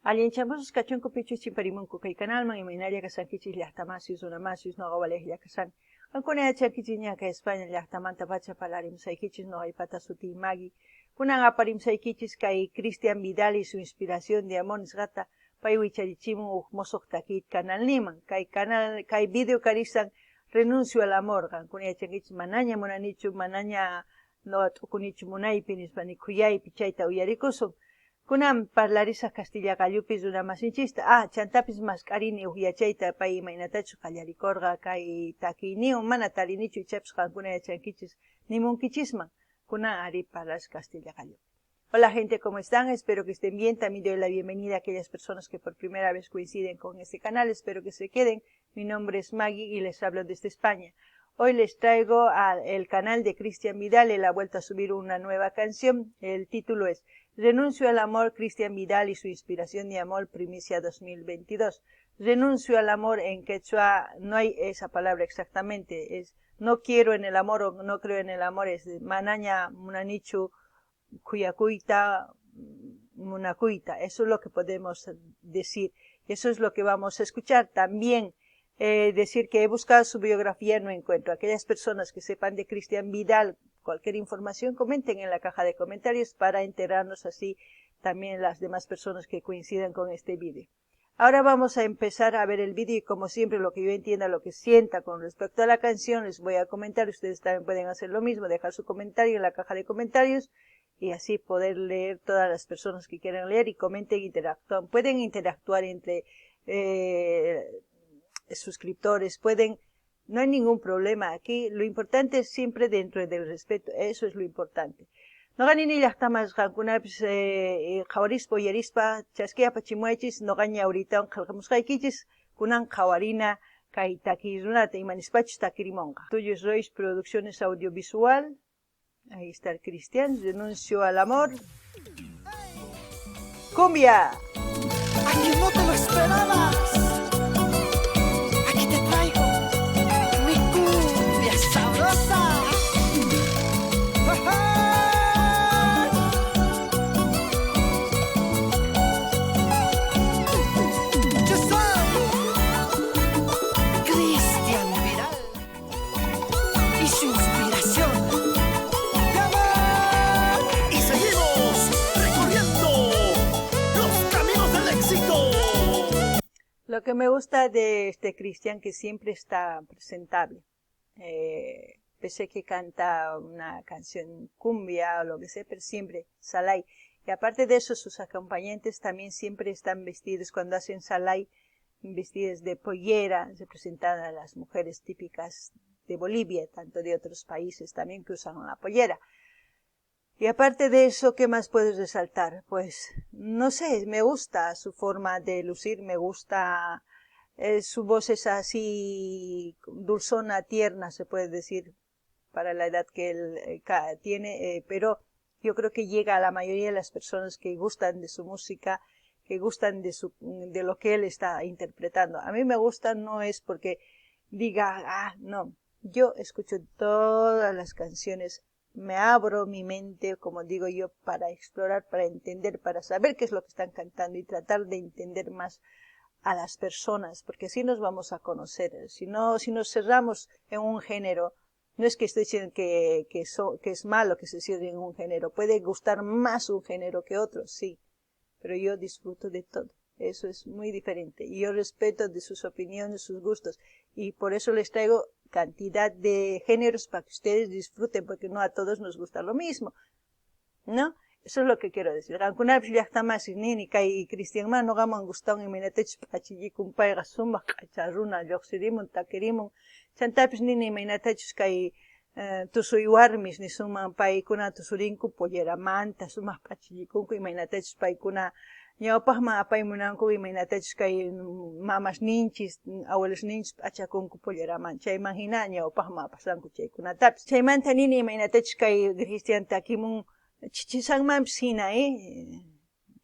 Alienchambos cachonco pichu chimparimunco kay canalman imainaria kasankichis llaqtamasius unamasius noqawalej llakasan. Ankuna chankichiña ka España llaqtamanta pacha palarimsaykichis noqaypata sutiymagi. Kunan aparimsaykichis kay Cristian Vidal y su inspiración de amor nisqata pay wicharichimun uq mosoq takit canalniman. Kay video karisan renuncio al amor qankuna yachankichis manaña munanichu manaña no t'ukunichu munaypi nispa nikhuyaypi chayta uyarikusun. Kunan parlarisaq Castilla gallupis runamasinchista, chantapis mascarini uyachayta pay imaynatachu qallarikurqa kay takiyniwan mana tarinichu ichapis qankuna yachankichis nimunkichisman. Kunan ari parlaris Castilla gallupi. Hola gente, ¿cómo están? Espero que estén bien. También doy la bienvenida a aquellas personas que por primera vez coinciden con este canal. Espero que se queden. Mi nombre es Maggie y les hablo desde España. Hoy les traigo al canal de Cristian Vidal. Él ha vuelto a subir una nueva canción. El título es Renuncio al amor, Cristian Vidal y su inspiración de amor, primicia 2022. Renuncio al amor en quechua, no hay esa palabra exactamente, es no quiero en el amor o no creo en el amor, es manaña munanichu kuyakuita munakuita. Eso es lo que podemos decir. Eso es lo que vamos a escuchar. También decir que he buscado su biografía, no encuentro. Aquellas personas que sepan de Cristian Vidal, cualquier información, comenten en la caja de comentarios para enterarnos así también las demás personas que coincidan con este vídeo. Ahora vamos a empezar a ver el vídeo y como siempre lo que yo entienda, lo que sienta con respecto a la canción, les voy a comentar. Ustedes también pueden hacer lo mismo, dejar su comentario en la caja de comentarios y así poder leer todas las personas que quieran leer y comenten, interactúan. Pueden interactuar entre suscriptores, no hay ningún problema aquí. Lo importante es siempre dentro del respeto. Eso es lo importante. No ganini llaqtamas qankunapis qawarispa uyarispa chasquiapa chimuaychis no gaña ahorita qillqamusqaykichis kunan qawarina kay takirunata imanispachus takirimonqa. Tuyos Royce Producciones Audiovisual. Ahí está el Cristian. Renuncio al amor. ¡Cumbia! Aquí no te lo esperabas. Aquí te traigo mi cumbia sabrosa. Yo soy Cristian Vidal y su inspiración de amor. Y seguimos recorriendo los caminos del éxito. Lo que me gusta de este Cristian que siempre está presentable. Pese que canta una canción cumbia o lo que sea, pero siempre salay. Y aparte de eso, sus acompañantes también siempre están vestidos, cuando hacen salay, vestidas de pollera, representan a las mujeres típicas de Bolivia, tanto de otros países también que usan la pollera. Y aparte de eso, ¿qué más puedes resaltar? Pues, no sé, me gusta su forma de lucir, me gusta, su voz es así dulzona, tierna, se puede decir, para la edad que él tiene, pero yo creo que llega a la mayoría de las personas que gustan de su música, que gustan de lo que él está interpretando. A mí me gusta, no es porque diga, no, yo escucho todas las canciones, me abro mi mente, como digo yo, para explorar, para entender, para saber qué es lo que están cantando y tratar de entender más a las personas, porque así nos vamos a conocer. Si nos cerramos en un género, no es que estoy diciendo que es malo que se cierre en un género, puede gustar más un género que otro, sí, pero yo disfruto de todo. Eso es muy diferente. Y yo respeto de sus opiniones, sus gustos. Y por eso les traigo cantidad de géneros para que ustedes disfruten, porque no a todos nos gusta lo mismo, ¿no? Eso es lo que quiero decir. Qankunapis llaqtamas nini kay Cristian man noqaman gustawan imaynatachus p'achillikumpayqa sumaq q'acharruna lluqsirimun takirimun chantapis nini imaynatachus kay tusuy warmis nisuman paykuna tusurinku polleramanta sumaq p'achillikunku imaynatachus paykuna ñawpaqman apaymunanku imaynatachus kay mamasninchis abuelosninchis p'achakunku polleraman chayman hina ñawpaqman apasanku chaykunatapis chaymanta nini imaynatachus kay Cristian takimun chichisanmanpis hina,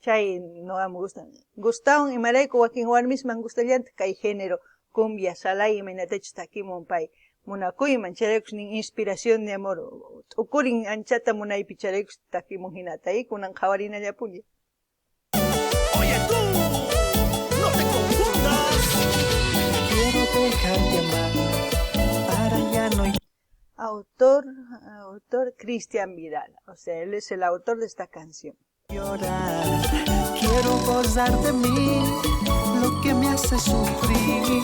chay noqaman gustawan imarayku wakin warmisman gustallanta kay género cumbia salay imaynatachus takimun pay munakuyman charaykus nin inspiración de amor t'ukurin anchata munaypi charaykus takimun hinata kunan qawarinallapulla. Oye tú. autor Cristian Vidal. O sea, él es el autor de esta canción. Llorar, quiero gozar de mí, lo que me hace sufrir,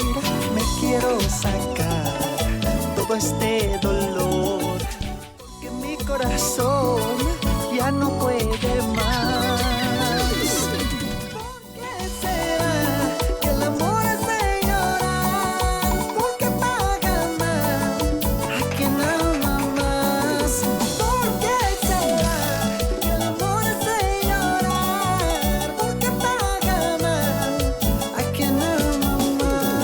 me quiero sacar todo este dolor, porque mi corazón ya no puede más. ¿Por qué será que el amor hace llorar? ¿Por qué paga mal a quien ama más? ¿Por qué será que el amor hace llorar? ¿Por qué paga mal a quien ama más?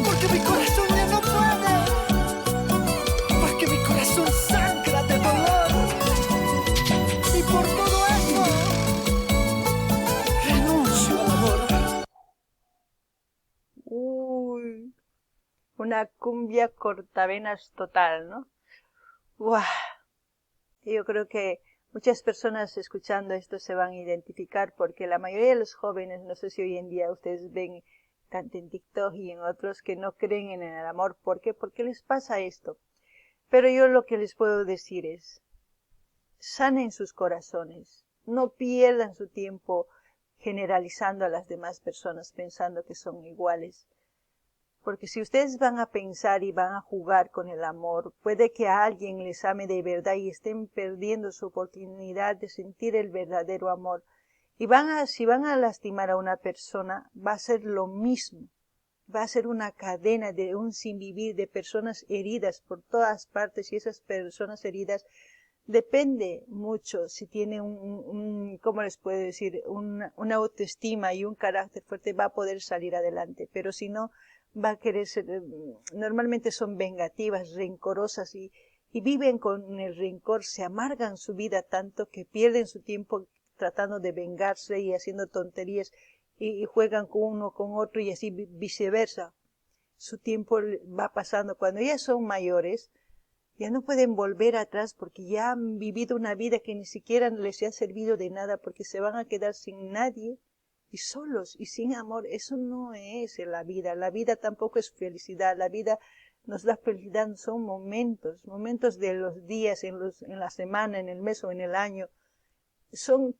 Porque mi corazón ya no puede, porque mi corazón sangra de dolor, y por todo eso renuncio al amor. Uy, una cumbia cortavenas total, ¿no? ¡Guau! Yo creo que muchas personas escuchando esto se van a identificar porque la mayoría de los jóvenes, no sé si hoy en día ustedes ven tanto en TikTok y en otros que no creen en el amor. ¿Por qué? ¿Por qué les pasa esto? Pero yo lo que les puedo decir es, sanen sus corazones, no pierdan su tiempo generalizando a las demás personas pensando que son iguales. Porque si ustedes van a pensar y van a jugar con el amor, puede que a alguien les ame de verdad y estén perdiendo su oportunidad de sentir el verdadero amor. Y si van a lastimar a una persona, va a ser lo mismo. Va a ser una cadena de un sinvivir de personas heridas por todas partes, y esas personas heridas depende mucho si tiene ¿cómo les puedo decir? Una autoestima y un carácter fuerte, va a poder salir adelante. Pero si no, va a querer ser, normalmente son vengativas, rencorosas y viven con el rencor, se amargan su vida tanto que pierden su tiempo tratando de vengarse y haciendo tonterías y juegan con uno con otro y así viceversa. Su tiempo va pasando. Cuando ya son mayores, ya no pueden volver atrás porque ya han vivido una vida que ni siquiera les ha servido de nada, porque se van a quedar sin nadie y solos y sin amor. Eso no es la vida. La vida tampoco es felicidad. La vida nos da felicidad, son momentos de los días, en la semana, en el mes o en el año. Son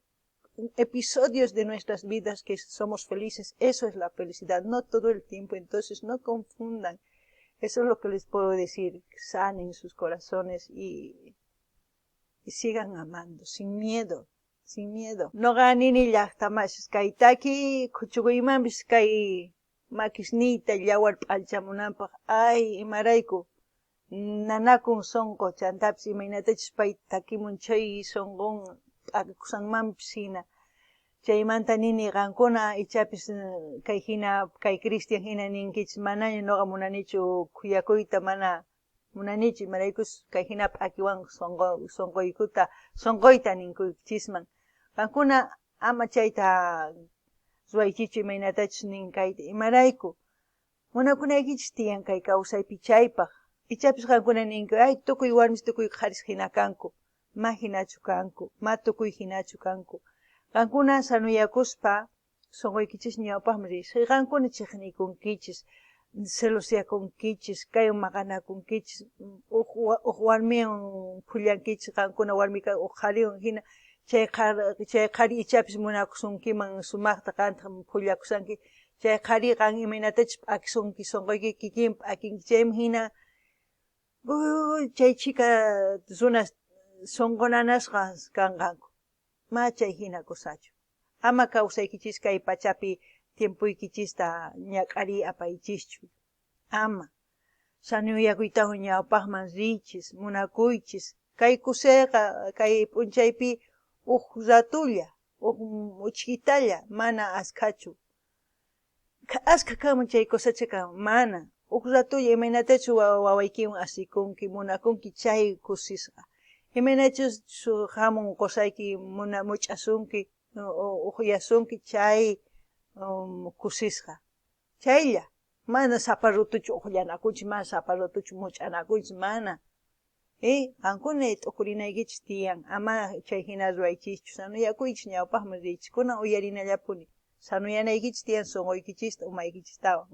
episodios de nuestras vidas que somos felices. Eso es la felicidad, no todo el tiempo. Entonces no confundan. Eso es lo que les puedo decir. Sanen sus corazones y sigan amando, sin miedo, sin miedo. No ganini llaqtamas kaitaki kuchuguymanpis kay makisnita llawar p'alchamunanpaq. Ay, imarayku nanakun sonqo chantapis imaynatachis pay takimun chay sonqon p'akusanmanpis hina. Chaymanta nini qankuna ichapis kay Cristian hina ninkichis manaña noqa munanichu kuyakuyta, mana munanichu imaraykus kay hina p'akiwan sonqoyta ninkuychisman. Qankuna ama chayta ruwaychichu imaynatachis ninkayta. Imarayku munakunaykichis tiyan kay kawsaypi chaypaq. Ichapis qankuna ninku, ay tukuy warmis tukuy qaris hina kanku, ma hinachu kanku, ma tukuy hinachu kanku. Qankuna sanuyakuspa sonqoykichis ñawpaqmi rish. Qankuna chiqnikunkichis, celoseakunkichis, kay maqanakunkichis, uq warmiwan pullankichis, qankuna warmika uq qhariwan hina chay qhari ichapis munakusunkiman sumaqta qanta pullakusanki. Chay qhari qan imaynatachis p'akisunki, sonqoyki kikin p'akinki. Chaymi hina chay chika runa sonqonanasqa kanqanku. Ma chay hina kusachu. Ama kawsaykichis kay pachapi tiempuykichista ñak'ari apaychischu. Ama. Sanuyakuytahun ñawpaqman riychis, munakuychis. Kay kusayqa kay p'unchaypi uq ratulla, uq uchkitalla, mana askachu. Aska kanman chay kusachaqa, mana. Uq ratulla imaynatachu wawaykiwan asikunki, munakunki, chay kusisqa. Imaynachus hamun qusayki much'asunki, uqyasunki, chay kusisqa. Chaylla. Mana saparutuchu uqllanakunchis, mana saparutuchu much'anakunchis, mana. Qankuna t'ukurinaykichis tiyan, ama chay hina ruwaychischu. Sanuyakuychis ñawpaqman riychis. Kunan uyarinallapuni. Sanuyanaykichis tiyan sonqoykichista, umaykichista.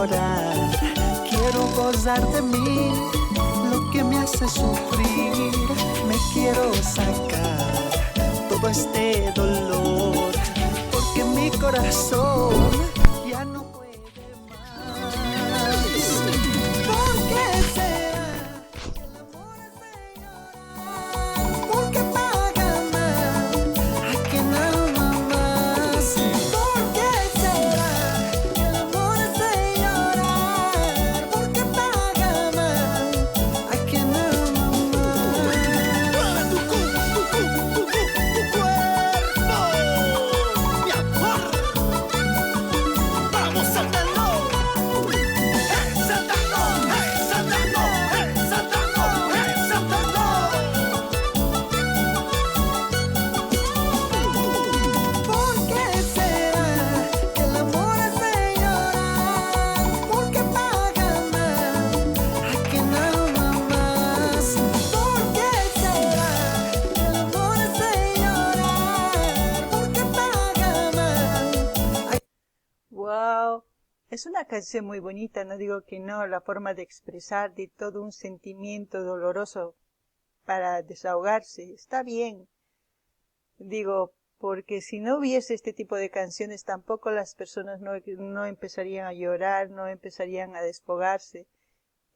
llorar, quiero gozar de mí, lo que me hace sufrir, me quiero sacar todo este dolor, porque mi corazón ya no puede más. ¿Por qué será que el amor hace llorar? ¿Por qué paga mal a quien ama más? ¿Por qué será que el amor hace llorar? ¿Por qué paga mal a quien ama más? ¡Mueve tu cuerpo, mi amor! ¡Vamos, saltando! ¡Hey, saltando! ¡Hey, saltando! ¡Hey, saltando! ¡Hey, saltando! ¿Por qué será que el amor hace llorar? ¿Por qué paga mal a quien ama más? ¿Por qué será que el amor hace llorar? ¿Por qué paga mal? Wow, es una canción muy bonita, no digo que no, la forma de expresar de todo un sentimiento doloroso para desahogarse, está bien. Digo, porque si no hubiese este tipo de canciones, tampoco las personas no empezarían a llorar, no empezarían a desfogarse.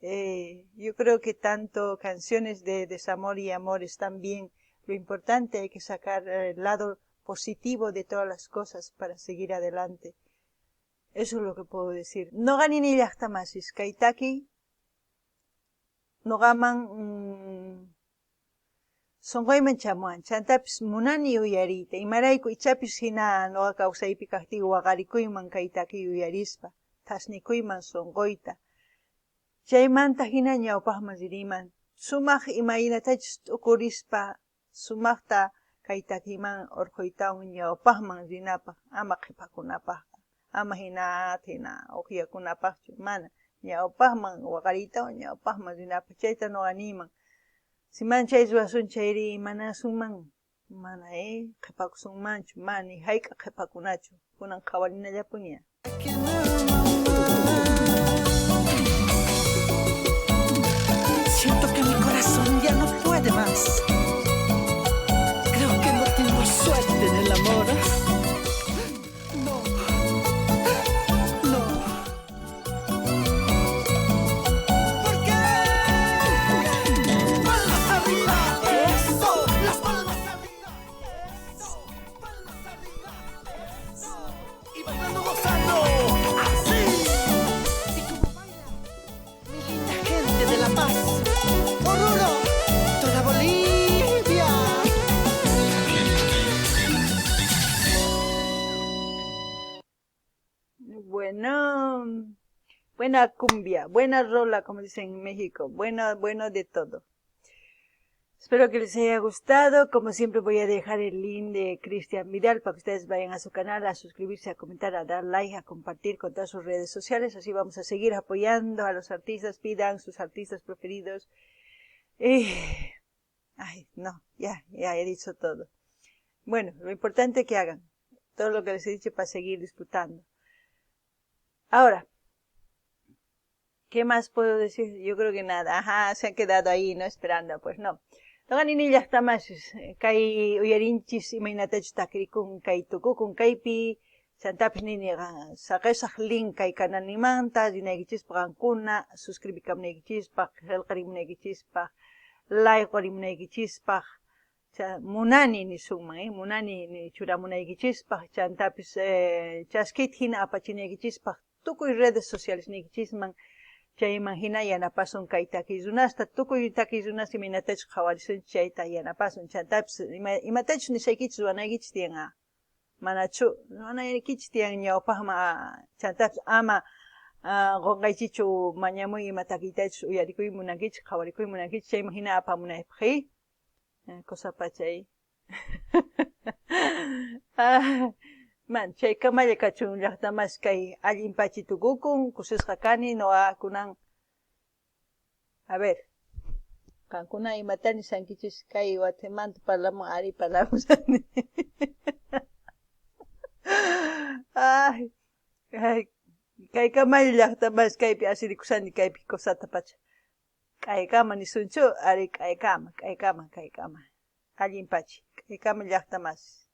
Yo creo que tanto canciones de desamor y amor están bien. Lo importante hay que sacar el lado positivo de todas las cosas para seguir adelante. Eso es lo que puedo decir. No ganini llaqtamasis, kaitaki, no gaman sonqayman chamuan, chantapis munani uyarita, imarayku ichapis hina noqa kawsaypi kaqtiqa waqarikuyman kaitaki uyarispa, thasnikuyman sonqoyta. Chaymanta hina ñawpaqman ririman, sumaq imaynatachus t'ukurispa, sumaqta kaitakiman urquytawan ñawpaqman rinapaq, ama qhipakunapaq, ama hina uqyakunapaqchu, mana, ñawpaqman waqaritawan ñawpaqman rinapaq, chayta noqa niman. Siman chay ruwasun chayri manasunman, mana qhipakusunmanchu, mani hayk'a qhipakunachu, kunan qhawarinallapuña. Quien ama más. Siento que mi corazón ya no puede más. Creo que no tengo suerte en el amor. No, no. ¿Por qué? Palmas arriba, eso. Las palmas arriba, eso. Palmas arriba, eso. Y bailando, gozando, así. Y como baila mi linda gente de La Paz, Oruro, toda Bolivia. Bueno, buena cumbia, buena rola, como dicen en México, bueno de todo. Espero que les haya gustado. Como siempre voy a dejar el link de Cristian Vidal para que ustedes vayan a su canal, a suscribirse, a comentar, a dar like, a compartir con todas sus redes sociales. Así vamos a seguir apoyando a los artistas. Pidan sus artistas preferidos. Ay, no, ya he dicho todo. Bueno, lo importante es que hagan todo lo que les he dicho para seguir disfrutando. Ahora, ¿qué más puedo decir? Yo creo que nada. Ajá, se han quedado ahí, ¿no? Esperando, pues no. No ganini llaqtamasis, kay uyarinchis imaynatachus takrikun kay tukukun kaypi, chantapis niniqa saqesaq link kay kanalnimanta, rinaykichispaq qankuna, suscribikamunaykichispaq, qillqarimunaykichispaq, like qarimunaykichispaq, munani nisunman, munani ni churamunaykichispaq, chantapis chaskit hina apachinaykichispaq, tukuy redes sociales niykichisman, chayman hina yanapasun kay takiyunasta, tukuy takiyunas imaynatachus qhawarisunchis chayta yanapasun, chantapis imatachus nishaykichis ruwanaykichis tiyanqa, manachu, ruwanaykichis tiyan ñawpaqman, chantapis ama qonqaychichu mañamuy ima takiytachus uyarikuy munankichis, qhawarikuy munankichis, chayman hina apamunaypaq, cosa pachay. Man, chay kamalla kachun llaqtamas kay allin pachitukukun, kusisqa kani noqa kunan. A ver, kankuna imatani sankichis kay watemanta parlamun ari parlamus. Ay, Kaykama llaqtapas kaypi asirikusani kaypi kusata pacha. Kaykama nisunchu, ari kaykama. Allin pachi. Kaykama llaqtamas.